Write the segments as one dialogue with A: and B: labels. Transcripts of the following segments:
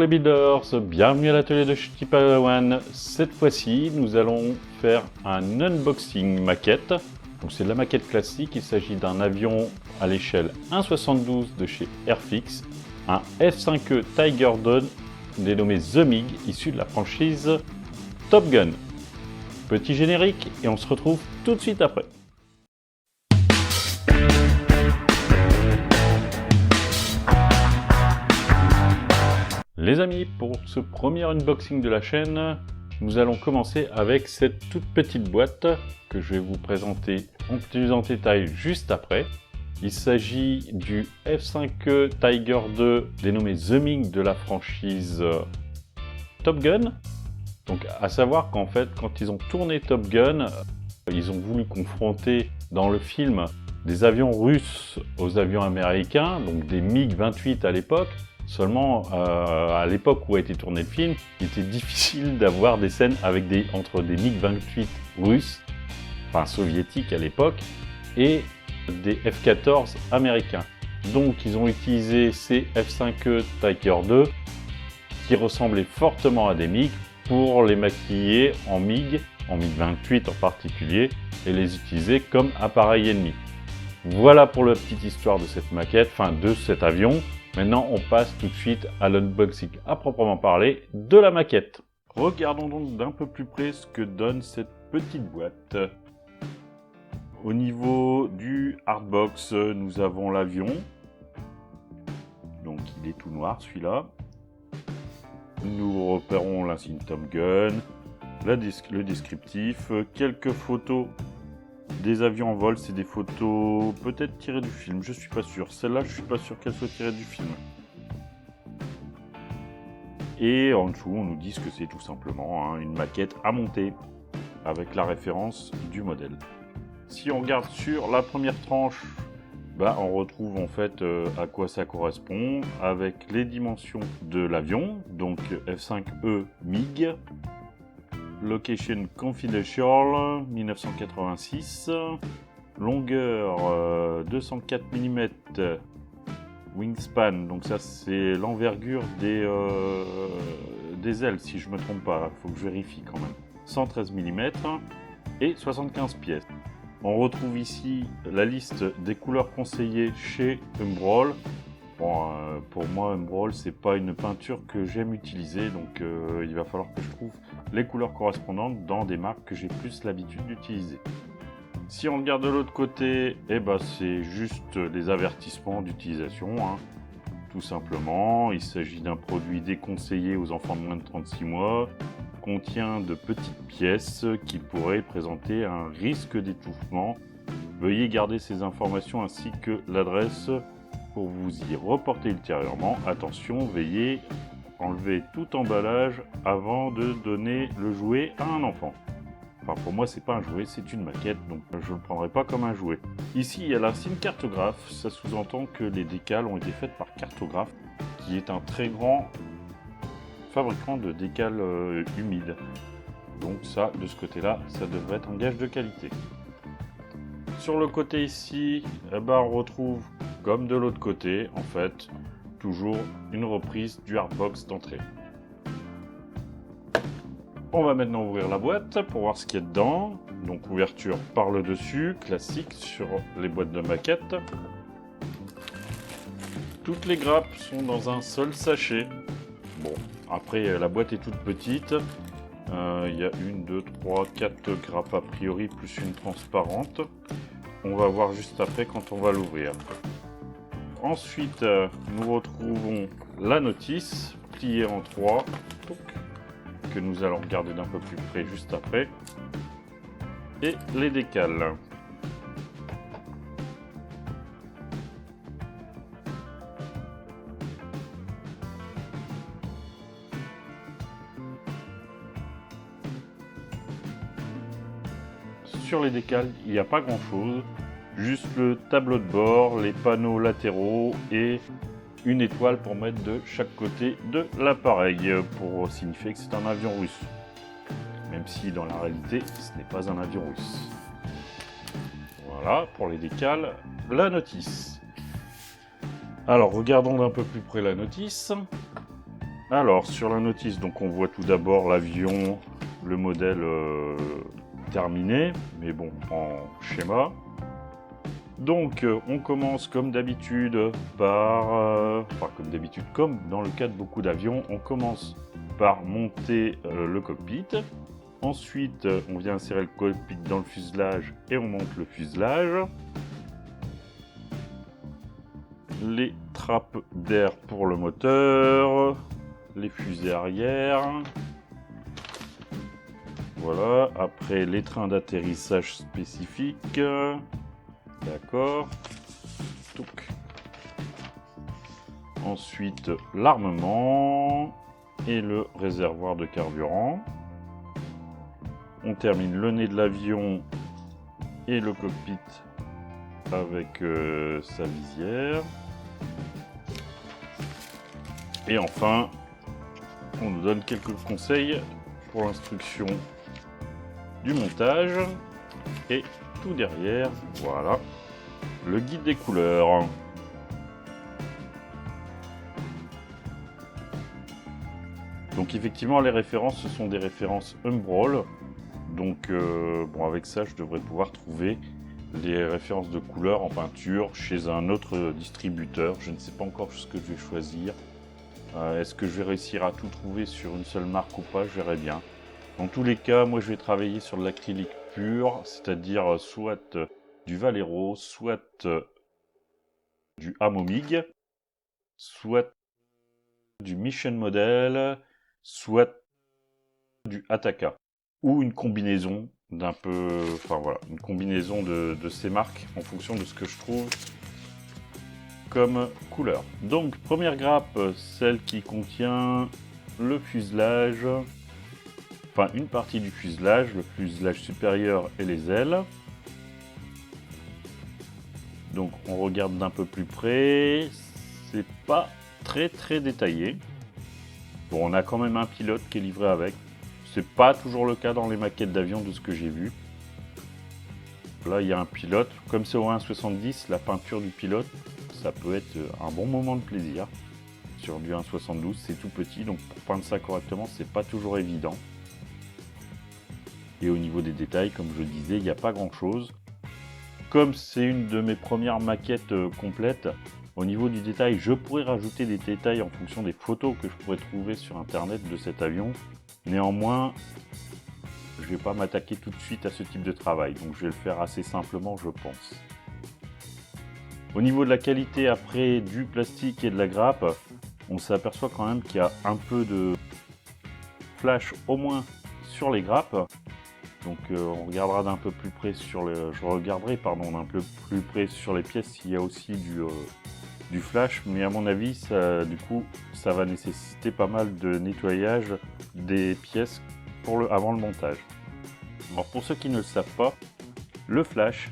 A: les builders, bienvenue à l'atelier de Shitty Padawan. Cette fois-ci, nous allons faire un unboxing maquette. Donc c'est de la maquette classique, il s'agit d'un avion à l'échelle 1,72 de chez Airfix, un F5E Tiger Dawn dénommé The MiG, issu de la franchise Top Gun. Petit générique et on se retrouve tout de suite après. Les amis, pour ce premier unboxing de la chaîne, nous allons commencer avec cette toute petite boîte que je vais vous présenter en plus en détail juste après. Il s'agit du F5E Tiger 2 dénommé The MiG de la franchise Top Gun. Donc à savoir qu'en fait, quand ils ont tourné Top Gun, ils ont voulu confronter dans le film des avions russes aux avions américains, donc des MiG-28 à l'époque. Seulement, à l'époque où a été tourné le film, il était difficile d'avoir des scènes avec entre des MiG-28 russes, enfin soviétiques à l'époque, et des F-14 américains. Donc ils ont utilisé ces F5E Tiger 2 qui ressemblaient fortement à des MiG pour les maquiller en MiG-28 en particulier, et les utiliser comme appareil ennemi. Voilà pour la petite histoire de cette maquette, enfin de cet avion. Maintenant, on passe tout de suite à l'unboxing à proprement parler de la maquette. Regardons donc d'un peu plus près ce que donne cette petite boîte. Au niveau du hardbox, nous avons l'avion. Donc il est tout noir celui-là. Nous repérons l'insigne Top Gun, le descriptif, quelques photos des avions en vol. C'est des photos peut-être tirées du film, je suis pas sûr. Celle-là, je suis pas sûr qu'elle soit tirée du film. Et en dessous, on nous dit que c'est tout simplement une maquette à monter avec la référence du modèle. Si on regarde sur la première tranche, on retrouve en fait à quoi ça correspond avec les dimensions de l'avion, donc F5E MiG, Location Confidential 1986, longueur 204 mm, wingspan, donc ça c'est l'envergure des ailes si je me trompe pas, il faut que je vérifie quand même, 113 mm et 75 pièces. On retrouve ici la liste des couleurs conseillées chez Umbrol. Bon, pour moi, Umbrol, c'est pas une peinture que j'aime utiliser, donc il va falloir que je trouve les couleurs correspondantes dans des marques que j'ai plus l'habitude d'utiliser. Si on regarde de l'autre côté, c'est juste les avertissements d'utilisation, tout simplement. Il s'agit d'un produit déconseillé aux enfants de moins de 36 mois. Contient de petites pièces qui pourraient présenter un risque d'étouffement. Veuillez garder ces informations ainsi que l'adresse pour vous y reporter ultérieurement. Attention, veillez enlever tout emballage avant de donner le jouet à un enfant. Enfin, pour moi, c'est pas un jouet, c'est une maquette, donc je ne le prendrai pas comme un jouet. Ici, il y a l'insigne Cartographe. Ça sous-entend que les décales ont été faites par Cartographe, qui est un très grand fabricant de décales humides. Donc ça, de ce côté-là, ça devrait être un gage de qualité. Sur le côté ici, on retrouve, comme de l'autre côté, en fait, toujours une reprise du hardbox d'entrée. On va maintenant ouvrir la boîte pour voir ce qu'il y a dedans. Donc ouverture par le dessus, classique sur les boîtes de maquettes. Toutes les grappes sont dans un seul sachet. Bon, après la boîte est toute petite. Il y a 1, 2, 3, 4 grappes a priori, plus une transparente. On va voir juste après quand on va l'ouvrir. Ensuite, nous retrouvons la notice, pliée en 3, que nous allons regarder d'un peu plus près juste après. Et les décales. Sur les décales, il n'y a pas grand chose, juste le tableau de bord, les panneaux latéraux et une étoile pour mettre de chaque côté de l'appareil pour signifier que c'est un avion russe. Même si dans la réalité, ce n'est pas un avion russe. Voilà pour les décales, la notice. Alors regardons d'un peu plus près la notice. Alors, sur la notice, donc on voit tout d'abord l'avion, le modèle terminé, mais bon, en schéma. Donc, on commence comme d'habitude par... enfin, comme d'habitude, comme dans le cas de beaucoup d'avions, on commence par monter le cockpit. Ensuite, on vient insérer le cockpit dans le fuselage et on monte le fuselage. Les trappes d'air pour le moteur, les fusées arrière. Voilà, après les trains d'atterrissage spécifiques. D'accord. Ensuite, l'armement et le réservoir de carburant. On termine le nez de l'avion et le cockpit avec sa visière. Et enfin, on nous donne quelques conseils pour l'instruction du montage. Et tout derrière, voilà, le guide des couleurs. Donc effectivement, les références, ce sont des références Umbrol. Donc bon, avec ça, je devrais pouvoir trouver les références de couleurs en peinture chez un autre distributeur. Je ne sais pas encore ce que je vais choisir. Est-ce que je vais réussir à tout trouver sur une seule marque ou pas? Je verrai bien. Dans tous les cas, moi je vais travailler sur de l'acrylique pur, c'est-à-dire soit du Valero, soit du Amomig, soit du Mission Model, soit du Ataka. Ou une combinaison d'un peu... Enfin voilà, une combinaison de ces marques en fonction de ce que je trouve comme couleur. Donc, première grappe, celle qui contient le fuselage, enfin une partie du fuselage, le fuselage supérieur et les ailes. Donc, on regarde d'un peu plus près, c'est pas très détaillé. Bon, on a quand même un pilote qui est livré avec. C'est pas toujours le cas dans les maquettes d'avion de ce que j'ai vu. Là, il y a un pilote. Comme c'est au 1,70, la peinture du pilote, ça peut être un bon moment de plaisir. Sur du 1,72, c'est tout petit, donc pour peindre ça correctement, c'est pas toujours évident. Et au niveau des détails, comme je disais, il n'y a pas grand chose. Comme c'est une de mes premières maquettes complètes, au niveau du détail, je pourrais rajouter des détails en fonction des photos que je pourrais trouver sur internet de cet avion. Néanmoins, je ne vais pas m'attaquer tout de suite à ce type de travail, donc je vais le faire assez simplement, je pense. Au niveau de la qualité après du plastique et de la grappe, on s'aperçoit quand même qu'il y a un peu de flash au moins sur les grappes. Donc on regardera d'un peu plus près sur je regarderai d'un peu plus près sur les pièces s'il y a aussi du flash, mais à mon avis, du coup, ça va nécessiter pas mal de nettoyage des pièces avant le montage. Alors pour ceux qui ne le savent pas, le flash,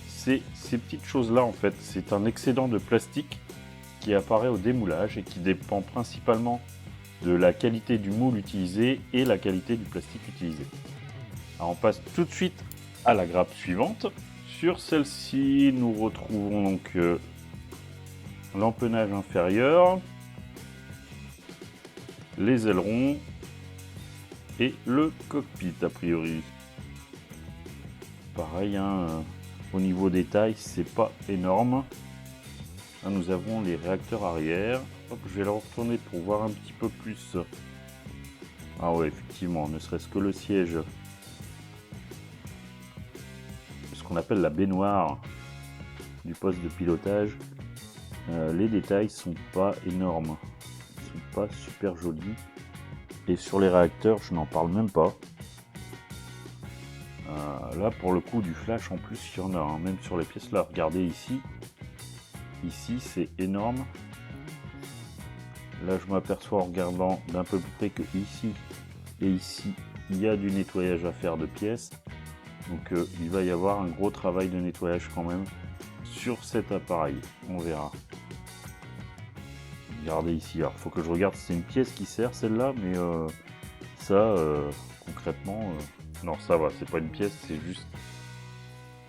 A: c'est ces petites choses-là en fait. C'est un excédent de plastique qui apparaît au démoulage et qui dépend principalement de la qualité du moule utilisé et la qualité du plastique utilisé. Alors on passe tout de suite à la grappe suivante. Sur celle-ci, nous retrouvons donc l'empennage inférieur, les ailerons et le cockpit a priori. Pareil, hein, au niveau détail, c'est pas énorme. Là, nous avons les réacteurs arrière. Hop, je vais le retourner pour voir un petit peu plus. Ah ouais, effectivement, ne serait-ce que le siège. Ce qu'on appelle la baignoire du poste de pilotage. Les détails sont pas énormes. Ils sont pas super jolis. Et sur les réacteurs, je n'en parle même pas. Là, pour le coup, du flash en plus, il y en a. Hein, même sur les pièces là. Regardez ici. Ici, c'est énorme. Là, je m'aperçois en regardant d'un peu plus près que ici et ici, il y a du nettoyage à faire de pièces. Donc, il va y avoir un gros travail de nettoyage quand même sur cet appareil. On verra. Regardez ici. Alors, il faut que je regarde si c'est une pièce qui sert celle-là, mais ça, concrètement, non, ça va. C'est pas une pièce, c'est juste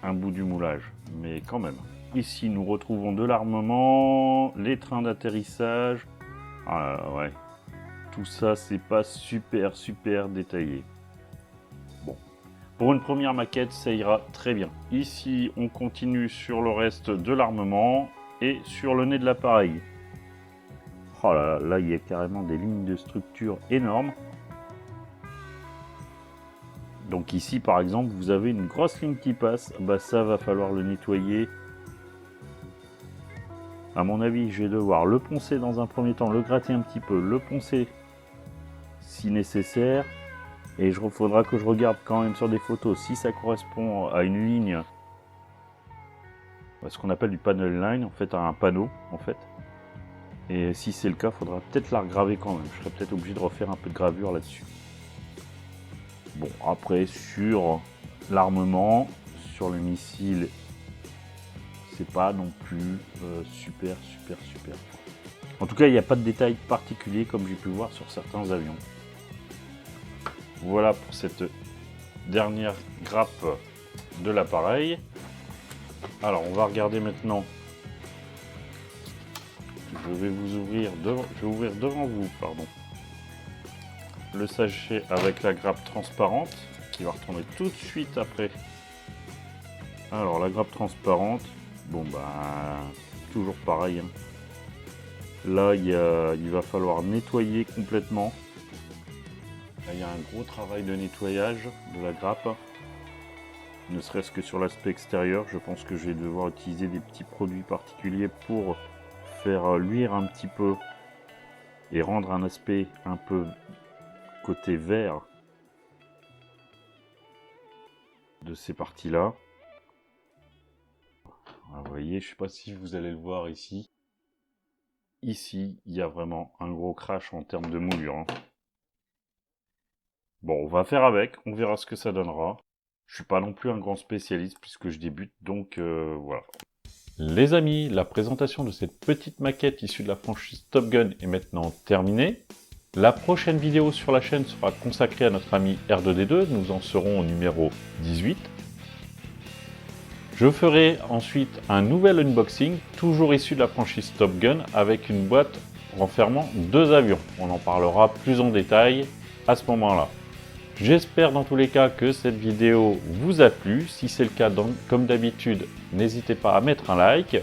A: un bout du moulage. Mais quand même. Ici, nous retrouvons de l'armement, les trains d'atterrissage. Ah ouais. tout ça, c'est pas super détaillé. Bon, pour une première maquette, ça ira très bien. Ici, on continue sur le reste de l'armement et sur le nez de l'appareil. Oh là là, là, il y a carrément des lignes de structure énormes. Donc ici, par exemple, vous avez une grosse ligne qui passe. Bah, ça va falloir le nettoyer. À mon avis, je vais devoir le poncer dans un premier temps, le gratter un petit peu, le poncer si nécessaire. Et il faudra que je regarde quand même sur des photos si ça correspond à une ligne, ce qu'on appelle du panel line, en fait, à un panneau, en fait. Et si c'est le cas, il faudra peut-être la regraver quand même. Je serai peut-être obligé de refaire un peu de gravure là-dessus. Bon, après, sur l'armement, sur le missile, c'est pas non plus super. En tout cas, il n'y a pas de détails particuliers comme j'ai pu voir sur certains avions. Voilà pour cette dernière grappe de l'appareil. Alors, on va regarder maintenant. Je vais ouvrir devant vous, pardon, le sachet avec la grappe transparente qui va retourner tout de suite après. Alors, la grappe transparente, bon bah, toujours pareil. Hein. Là, il va falloir nettoyer complètement. Là, il y a un gros travail de nettoyage de la grappe. Ne serait-ce que sur l'aspect extérieur, je pense que je vais devoir utiliser des petits produits particuliers pour faire luire un petit peu et rendre un aspect un peu côté vert de ces parties-là. Vous voyez, je ne sais pas si vous allez le voir ici. Ici, il y a vraiment un gros crash en termes de moulure. Hein. Bon, on va faire avec, on verra ce que ça donnera. Je suis pas non plus un grand spécialiste puisque je débute, donc voilà. Les amis, la présentation de cette petite maquette issue de la franchise Top Gun est maintenant terminée. La prochaine vidéo sur la chaîne sera consacrée à notre ami R2D2, nous en serons au numéro 18. Je ferai ensuite un nouvel unboxing, toujours issu de la franchise Top Gun, avec une boîte renfermant 2 avions. On en parlera plus en détail à ce moment-là. J'espère dans tous les cas que cette vidéo vous a plu. Si c'est le cas, comme d'habitude, n'hésitez pas à mettre un like.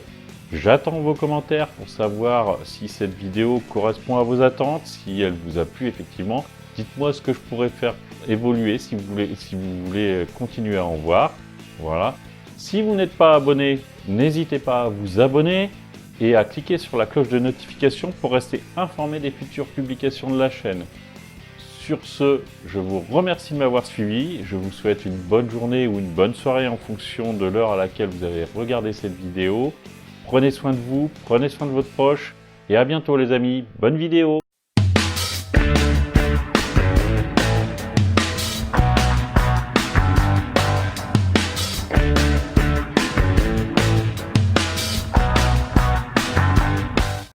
A: J'attends vos commentaires pour savoir si cette vidéo correspond à vos attentes, si elle vous a plu effectivement. Dites-moi ce que je pourrais faire évoluer si vous voulez continuer à en voir. Voilà. Si vous n'êtes pas abonné, n'hésitez pas à vous abonner et à cliquer sur la cloche de notification pour rester informé des futures publications de la chaîne. Sur ce, je vous remercie de m'avoir suivi, je vous souhaite une bonne journée ou une bonne soirée en fonction de l'heure à laquelle vous avez regardé cette vidéo. Prenez soin de vous, prenez soin de votre proche et à bientôt les amis, bonne vidéo!